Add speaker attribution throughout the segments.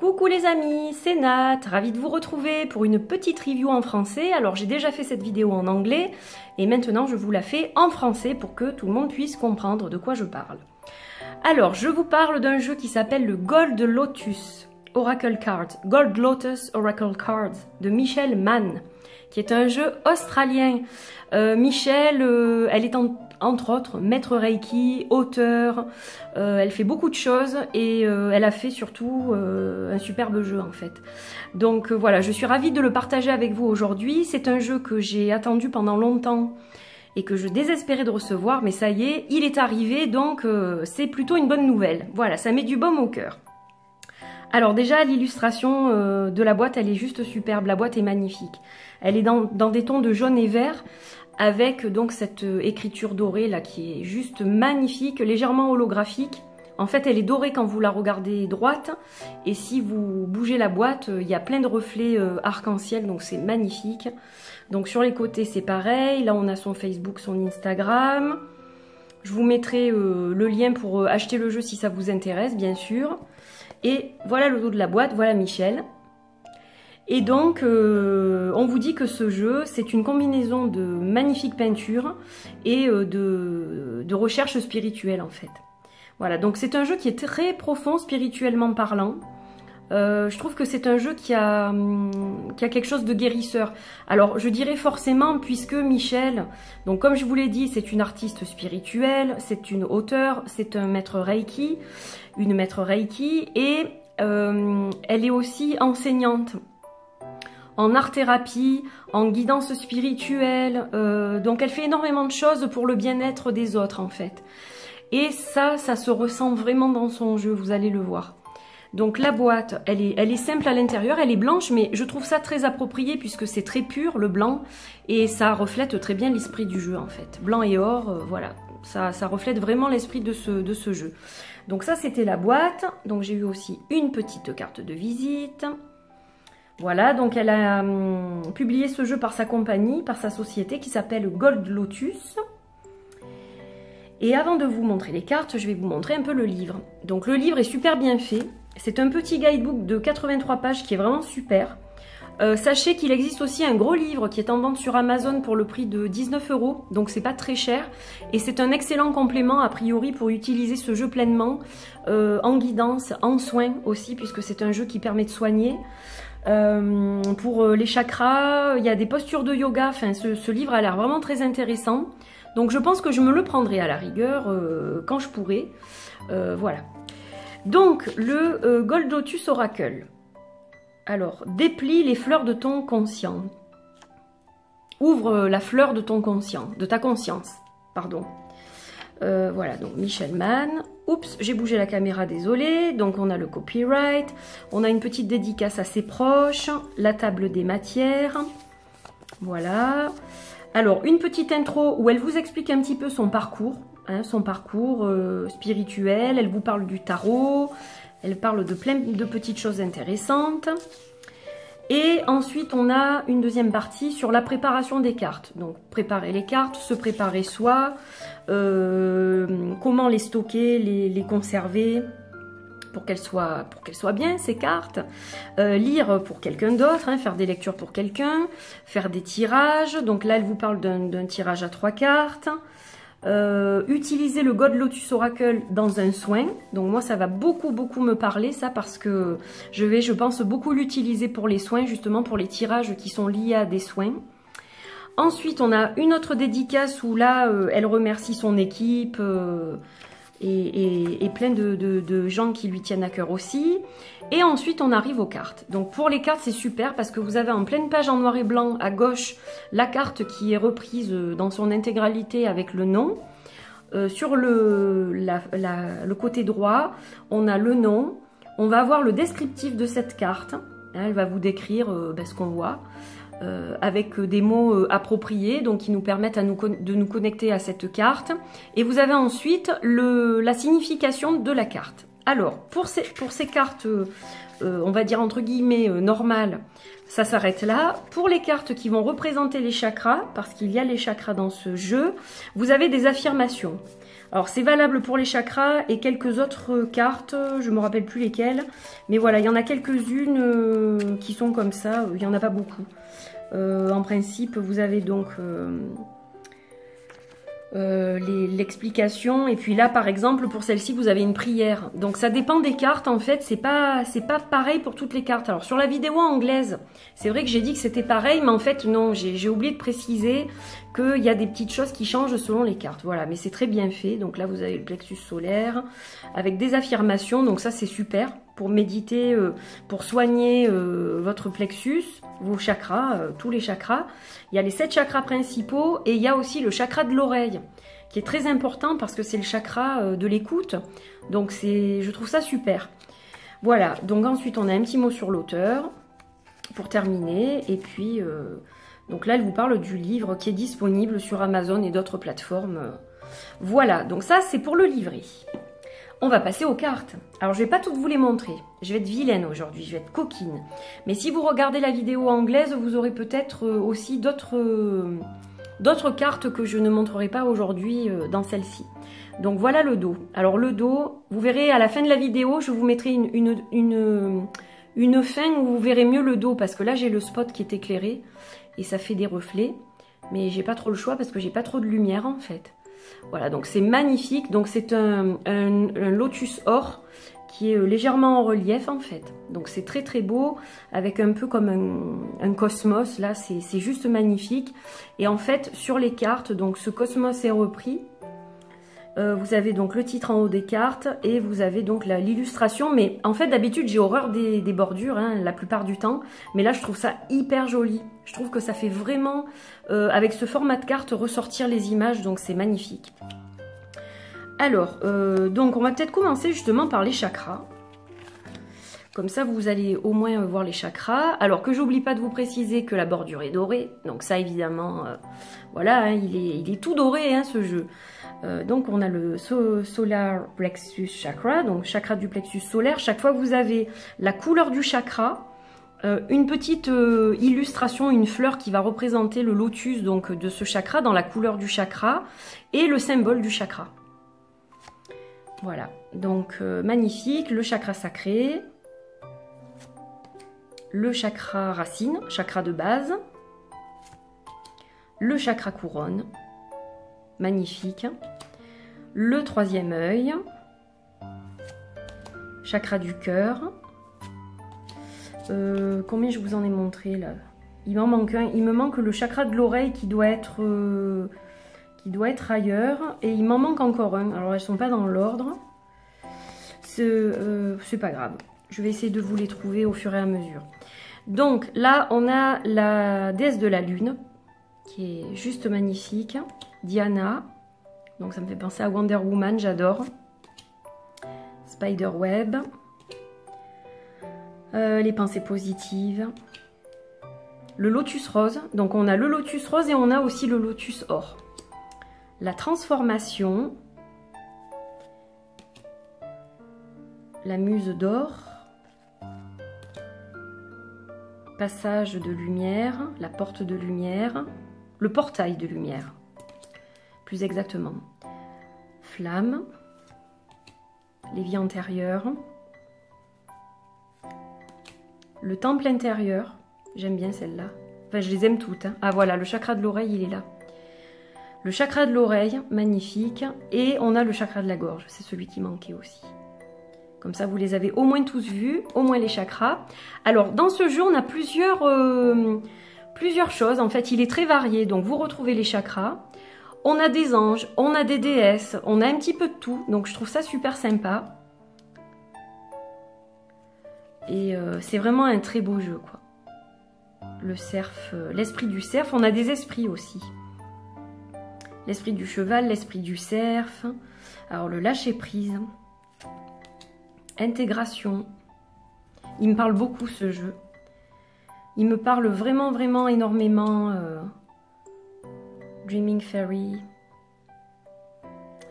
Speaker 1: Coucou les amis, c'est Nat, ravie de vous retrouver pour une petite review en français. Alors j'ai déjà fait cette vidéo en anglais et maintenant je vous la fais en français pour que tout le monde puisse comprendre de quoi je parle. Alors je vous parle d'un jeu qui s'appelle le Gold Lotus Oracle Cards, Gold Lotus Oracle Cards de Michelle Mann, qui est un jeu australien. Michelle, elle est entre autres maître Reiki, auteur, elle fait beaucoup de choses et elle a fait surtout un superbe jeu en fait. Donc voilà, je suis ravie de le partager avec vous aujourd'hui. C'est un jeu que j'ai attendu pendant longtemps et que je désespérais de recevoir, mais ça y est, il est arrivé, donc c'est plutôt une bonne nouvelle. Voilà, ça met du baume au cœur. Alors déjà, l'illustration de la boîte, elle est juste superbe, la boîte est magnifique. Elle est dans des tons de jaune et vert, avec donc cette écriture dorée là qui est juste magnifique, légèrement holographique. En fait, elle est dorée quand vous la regardez droite, et si vous bougez la boîte, il y a plein de reflets arc-en-ciel, donc c'est magnifique. Donc sur les côtés, c'est pareil. Là, on a son Facebook, son Instagram. Je vous mettrai le lien pour acheter le jeu si ça vous intéresse, bien sûr. Et voilà le dos de la boîte, voilà Michel. Et donc, on vous dit que ce jeu, c'est une combinaison de magnifiques peintures et de recherche spirituelle en fait. Voilà, donc c'est un jeu qui est très profond spirituellement parlant. Je trouve que c'est un jeu qui a quelque chose de guérisseur. Alors, je dirais forcément, puisque Michel, donc comme je vous l'ai dit, c'est une artiste spirituelle, c'est une auteure, c'est un maître Reiki, une maître Reiki, et elle est aussi enseignante en art-thérapie, en guidance spirituelle, donc elle fait énormément de choses pour le bien-être des autres en fait. Et ça se ressent vraiment dans son jeu, vous allez le voir. Donc la boîte, elle est simple à l'intérieur, elle est blanche, mais je trouve ça très approprié puisque c'est très pur, le blanc, et ça reflète très bien l'esprit du jeu en fait. Blanc et or, voilà, ça reflète vraiment l'esprit de ce jeu. Donc ça, c'était la boîte. Donc j'ai eu aussi une petite carte de visite. Voilà, donc elle a publié ce jeu par sa compagnie, par sa société qui s'appelle Gold Lotus. Et avant de vous montrer les cartes, je vais vous montrer un peu le livre. Donc le livre est super bien fait. C'est un petit guidebook de 83 pages qui est vraiment super. Sachez qu'il existe aussi un gros livre qui est en vente sur Amazon pour le prix de 19 €, donc c'est pas très cher. Et c'est un excellent complément a priori pour utiliser ce jeu pleinement, en guidance, en soins aussi, puisque c'est un jeu qui permet de soigner. Pour les chakras, il y a des postures de yoga, enfin ce livre a l'air vraiment très intéressant. Donc je pense que je me le prendrai à la rigueur quand je pourrai. Voilà. Donc le Gold Lotus Oracle. Alors, déplie les fleurs de ton conscient. Ouvre la fleur de ton conscient, de ta conscience, pardon. Voilà, donc Michelle Mann. Oups, j'ai bougé la caméra, désolé. Donc on a le copyright. On a une petite dédicace assez proche. La table des matières. Voilà. Alors, une petite intro où elle vous explique un petit peu son parcours. Hein, son parcours spirituel. Elle vous parle du tarot. Elle parle de plein de petites choses intéressantes. Et ensuite, on a une deuxième partie sur la préparation des cartes. Donc, préparer les cartes, se préparer soi, comment les stocker, les conserver pour qu'elles soient bien, ces cartes. Lire pour quelqu'un d'autre, hein, faire des lectures pour quelqu'un, faire des tirages. Donc là, elle vous parle d'un tirage à 3 cartes. Utiliser le Gold Lotus Oracle dans un soin. Donc moi ça va beaucoup me parler ça, parce que je pense beaucoup l'utiliser pour les soins, justement pour les tirages qui sont liés à des soins. Ensuite on a une autre dédicace où là elle remercie son équipe et plein de gens qui lui tiennent à cœur aussi. Et ensuite on arrive aux cartes. Donc pour les cartes c'est super parce que vous avez en pleine page en noir et blanc à gauche la carte qui est reprise dans son intégralité avec le nom. Sur le côté droit on a le nom, on va avoir le descriptif de cette carte. Elle va vous décrire ce qu'on voit. Avec des mots appropriés, donc qui nous permettent de nous connecter à cette carte. Et vous avez ensuite la signification de la carte. Alors, pour ces cartes, on va dire entre guillemets normales, ça s'arrête là. Pour les cartes qui vont représenter les chakras, parce qu'il y a les chakras dans ce jeu, vous avez des affirmations. Alors c'est valable pour les chakras et quelques autres cartes, je me rappelle plus lesquelles. Mais voilà, il y en a quelques-unes qui sont comme ça, il n'y en a pas beaucoup. En principe, vous avez donc l'explication. Et puis là, par exemple, pour celle-ci, vous avez une prière. Donc ça dépend des cartes, en fait. C'est pas pareil pour toutes les cartes. Alors sur la vidéo anglaise, c'est vrai que j'ai dit que c'était pareil, mais en fait, non. J'ai oublié de préciser qu'il y a des petites choses qui changent selon les cartes. Voilà, mais c'est très bien fait. Donc là, vous avez le plexus solaire avec des affirmations. Donc ça, c'est super pour méditer, pour soigner votre plexus, vos chakras, tous les chakras. Il y a les 7 chakras principaux et il y a aussi le chakra de l'oreille qui est très important parce que c'est le chakra de l'écoute. Donc je trouve ça super. Voilà, donc ensuite on a un petit mot sur l'auteur pour terminer. Et puis, donc là elle vous parle du livre qui est disponible sur Amazon et d'autres plateformes. Voilà, donc ça c'est pour le livret. On va passer aux cartes. Alors, je ne vais pas toutes vous les montrer. Je vais être vilaine aujourd'hui, je vais être coquine. Mais si vous regardez la vidéo anglaise, vous aurez peut-être aussi d'autres cartes que je ne montrerai pas aujourd'hui dans celle-ci. Donc, voilà le dos. Alors, le dos, vous verrez à la fin de la vidéo, je vous mettrai une fin où vous verrez mieux le dos. Parce que là, j'ai le spot qui est éclairé et ça fait des reflets. Mais j'ai pas trop le choix parce que j'ai pas trop de lumière en fait. Voilà, donc c'est magnifique. Donc c'est un lotus or qui est légèrement en relief en fait. Donc c'est très très beau avec un peu comme un cosmos. Là, c'est juste magnifique. Et en fait, sur les cartes, donc ce cosmos est repris. Vous avez donc le titre en haut des cartes et vous avez donc l'illustration. Mais en fait, d'habitude, j'ai horreur des bordures hein, la plupart du temps. Mais là, je trouve ça hyper joli. Je trouve que ça fait vraiment, avec ce format de carte, ressortir les images. Donc, c'est magnifique. Alors, donc, on va peut-être commencer justement par les chakras. Comme ça, vous allez au moins voir les chakras. Alors que j'oublie pas de vous préciser que la bordure est dorée. Donc ça, évidemment, voilà, hein, il est tout doré, hein, ce jeu. Donc on a le Solar Plexus Chakra, donc chakra du plexus solaire. Chaque fois vous avez la couleur du chakra, une petite illustration, une fleur qui va représenter le lotus donc de ce chakra dans la couleur du chakra et le symbole du chakra. Voilà, donc magnifique, le chakra sacré, le chakra racine, chakra de base, le chakra couronne, magnifique. Le troisième œil, chakra du cœur. Combien je vous en ai montré là? Il m'en manque un. Il me manque le chakra de l'oreille qui doit être ailleurs. Et il m'en manque encore un. Alors elles sont pas dans l'ordre. C'est pas grave. Je vais essayer de vous les trouver au fur et à mesure. Donc là, on a la déesse de la lune qui est juste magnifique. Diana. Donc ça me fait penser à Wonder Woman, j'adore. Spiderweb. Les pensées positives. Le lotus rose. Donc on a le lotus rose et on a aussi le lotus or. La transformation. La muse d'or. Passage de lumière. La porte de lumière. Le portail de lumière. Plus exactement. Flamme. Les vies antérieures. Le temple intérieur. J'aime bien celle-là. Enfin, je les aime toutes. Hein. Ah voilà, le chakra de l'oreille, il est là. Le chakra de l'oreille, magnifique. Et on a le chakra de la gorge. C'est celui qui manquait aussi. Comme ça, vous les avez au moins tous vus. Au moins les chakras. Alors, dans ce jeu, on a plusieurs choses. En fait, il est très varié. Donc, vous retrouvez les chakras. On a des anges, on a des déesses, on a un petit peu de tout. Donc, je trouve ça super sympa. Et c'est vraiment un très beau jeu, quoi. Le cerf, l'esprit du cerf. On a des esprits aussi. L'esprit du cheval, l'esprit du cerf. Alors, le lâcher prise. Intégration. Il me parle beaucoup, ce jeu. Il me parle vraiment, vraiment énormément. Dreaming Fairy.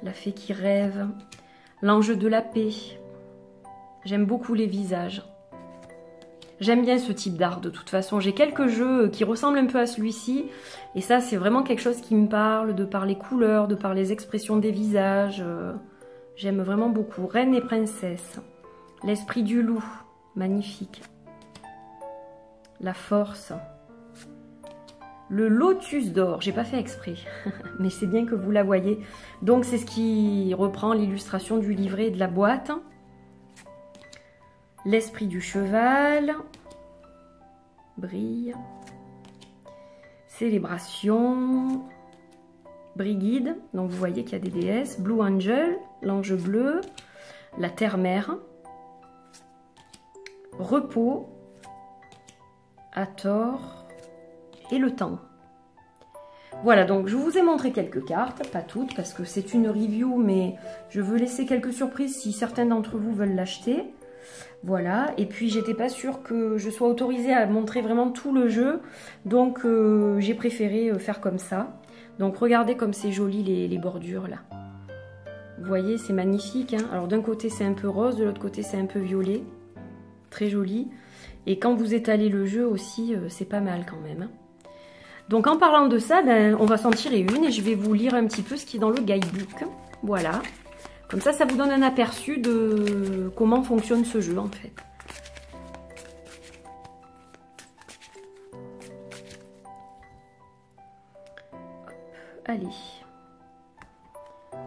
Speaker 1: La fée qui rêve. L'ange de la paix. J'aime beaucoup les visages. J'aime bien ce type d'art de toute façon. J'ai quelques jeux qui ressemblent un peu à celui-ci. Et ça, c'est vraiment quelque chose qui me parle, de par les couleurs, de par les expressions des visages. J'aime vraiment beaucoup. Reine et princesse. L'esprit du loup. Magnifique. La force. Le lotus d'or. J'ai pas fait exprès. Mais c'est bien que vous la voyez. Donc, c'est ce qui reprend l'illustration du livret et de la boîte. L'esprit du cheval, brille, célébration, Brigide, donc vous voyez qu'il y a des déesses, Blue Angel, l'ange bleu, la terre-mère, repos, Hathor et le temps. Voilà, donc je vous ai montré quelques cartes, pas toutes parce que c'est une review, mais je veux laisser quelques surprises si certains d'entre vous veulent l'acheter. Voilà, et puis j'étais pas sûre que je sois autorisée à montrer vraiment tout le jeu, donc j'ai préféré faire comme ça. Donc regardez comme c'est joli les bordures là. Vous voyez, c'est magnifique, hein. Alors d'un côté c'est un peu rose, de l'autre côté c'est un peu violet. Très joli. Et quand vous étalez le jeu aussi, c'est pas mal quand même, hein. Donc en parlant de ça, ben, on va s'en tirer une et je vais vous lire un petit peu ce qui est dans le guidebook. Voilà. Comme ça, ça vous donne un aperçu de comment fonctionne ce jeu en fait. Hop, allez.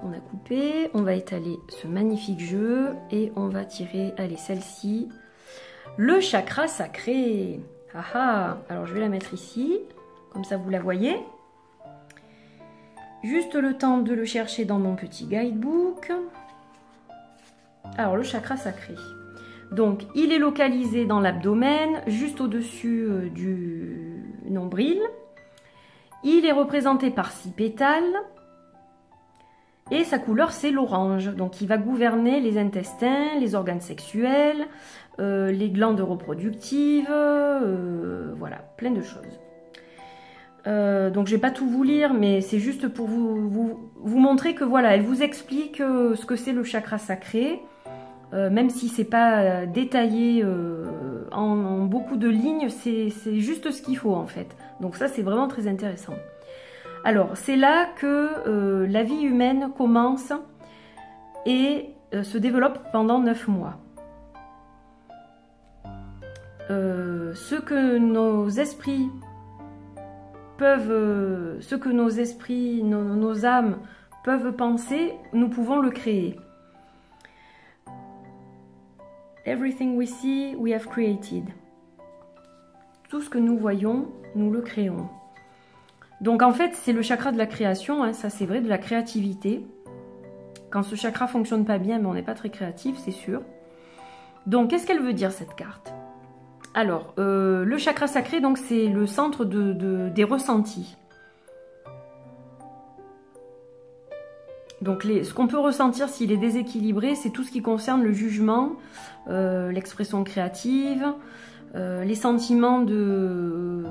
Speaker 1: On a coupé, on va étaler ce magnifique jeu et on va tirer, allez, celle-ci. Le chakra sacré. Ah ah, alors je vais la mettre ici, comme ça vous la voyez. Juste le temps de le chercher dans mon petit guidebook. Alors, le chakra sacré. Donc, il est localisé dans l'abdomen, juste au-dessus du nombril. Il est représenté par 6 pétales. Et sa couleur, c'est l'orange. Donc, il va gouverner les intestins, les organes sexuels, les glandes reproductives, voilà, plein de choses. Donc je vais pas tout vous lire, mais c'est juste pour vous montrer que voilà, elle vous explique ce que c'est le chakra sacré, même si c'est pas détaillé en beaucoup de lignes, c'est juste ce qu'il faut en fait. Donc ça c'est vraiment très intéressant. Alors c'est là que la vie humaine commence et se développe pendant 9 mois. Ce que nos esprits nos âmes peuvent penser, nous pouvons le créer. Everything we see, we have created. Tout ce que nous voyons, nous le créons. Donc en fait, c'est le chakra de la création, hein, ça c'est vrai, de la créativité. Quand ce chakra fonctionne pas bien, ben, on n'est pas très créatif, c'est sûr. Donc qu'est-ce qu'elle veut dire cette carte ? Alors, le chakra sacré, donc c'est le centre des ressentis. Donc, ce qu'on peut ressentir s'il est déséquilibré, c'est tout ce qui concerne le jugement, l'expression créative, les sentiments de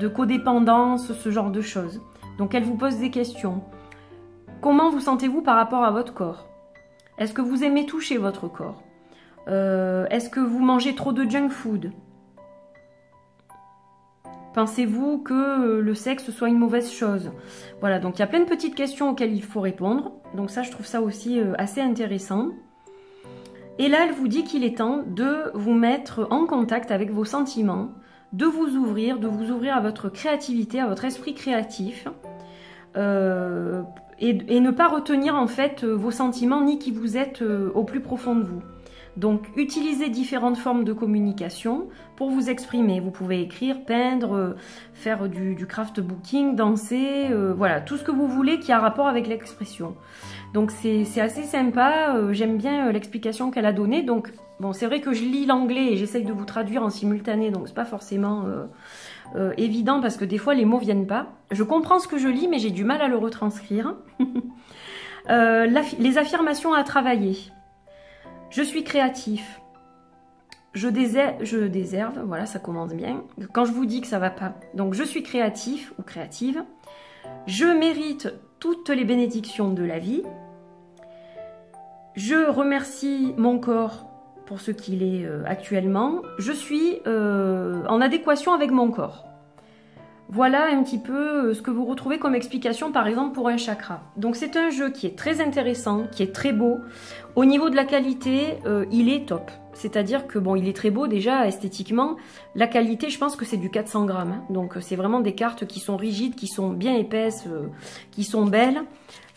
Speaker 1: codépendance, ce genre de choses. Donc, elle vous pose des questions. Comment vous sentez-vous par rapport à votre corps? Est-ce que vous aimez toucher votre corps? Est-ce que vous mangez trop de junk food? Pensez-vous que le sexe soit une mauvaise chose? Voilà, donc il y a plein de petites questions auxquelles il faut répondre. Donc ça, je trouve ça aussi assez intéressant. Et là, elle vous dit qu'il est temps de vous mettre en contact avec vos sentiments, de vous ouvrir à votre créativité, à votre esprit créatif. Et ne pas retenir en fait vos sentiments ni qui vous êtes au plus profond de vous. Donc, utilisez différentes formes de communication pour vous exprimer. Vous pouvez écrire, peindre, faire du craft booking, danser, voilà, tout ce que vous voulez qui a rapport avec l'expression. Donc, c'est assez sympa. J'aime bien l'explication qu'elle a donnée. Donc, bon, c'est vrai que je lis l'anglais et j'essaye de vous traduire en simultané, donc c'est pas forcément évident parce que des fois les mots viennent pas. Je comprends ce que je lis, mais j'ai du mal à le retranscrire. Les affirmations à travailler. Je suis créatif. Je déserve, voilà, ça commence bien. Quand je vous dis que ça va pas. Donc, je suis créatif ou créative. Je mérite toutes les bénédictions de la vie. Je remercie mon corps pour ce qu'il est actuellement. Je suis en adéquation avec mon corps. Voilà un petit peu ce que vous retrouvez comme explication par exemple pour un chakra. Donc c'est un jeu qui est très intéressant, qui est très beau. Au niveau de la qualité, il est top. C'est-à-dire que bon, il est très beau déjà esthétiquement. La qualité, je pense que c'est du 400 grammes. Hein. Donc c'est vraiment des cartes qui sont rigides, qui sont bien épaisses, qui sont belles.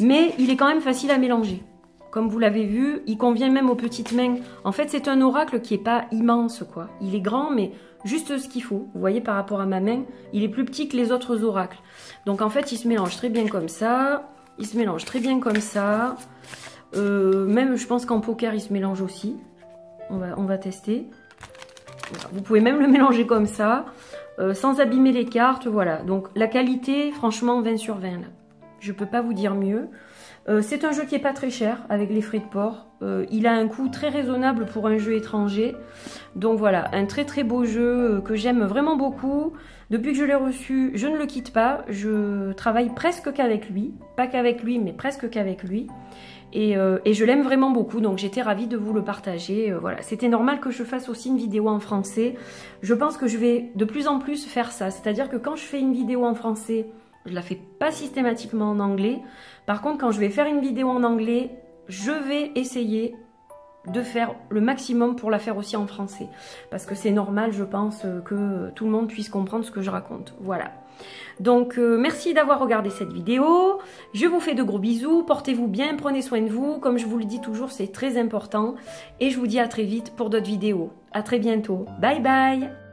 Speaker 1: Mais il est quand même facile à mélanger. Comme vous l'avez vu, il convient même aux petites mains. En fait, c'est un oracle qui n'est pas immense, quoi. Il est grand, mais juste ce qu'il faut. Vous voyez, par rapport à ma main, il est plus petit que les autres oracles. Donc, en fait, il se mélange très bien comme ça. Il se mélange très bien comme ça. Même, je pense qu'en poker, il se mélange aussi. On va tester. Voilà. Vous pouvez même le mélanger comme ça, sans abîmer les cartes. Voilà. Donc, la qualité, franchement, 20 sur 20, là. Je ne peux pas vous dire mieux. C'est un jeu qui n'est pas très cher avec les frais de port. Il a un coût très raisonnable pour un jeu étranger. Donc voilà, un très très beau jeu que j'aime vraiment beaucoup. Depuis que je l'ai reçu, je ne le quitte pas. Je travaille presque qu'avec lui. Pas qu'avec lui, mais presque qu'avec lui. Et je l'aime vraiment beaucoup, donc j'étais ravie de vous le partager. Voilà, c'était normal que je fasse aussi une vidéo en français. Je pense que je vais de plus en plus faire ça. C'est-à-dire que quand je fais une vidéo en français, je ne la fais pas systématiquement en anglais. Par contre, quand je vais faire une vidéo en anglais, je vais essayer de faire le maximum pour la faire aussi en français. Parce que c'est normal, je pense, que tout le monde puisse comprendre ce que je raconte. Voilà. Donc, merci d'avoir regardé cette vidéo. Je vous fais de gros bisous. Portez-vous bien, prenez soin de vous. Comme je vous le dis toujours, c'est très important. Et je vous dis à très vite pour d'autres vidéos. À très bientôt. Bye bye!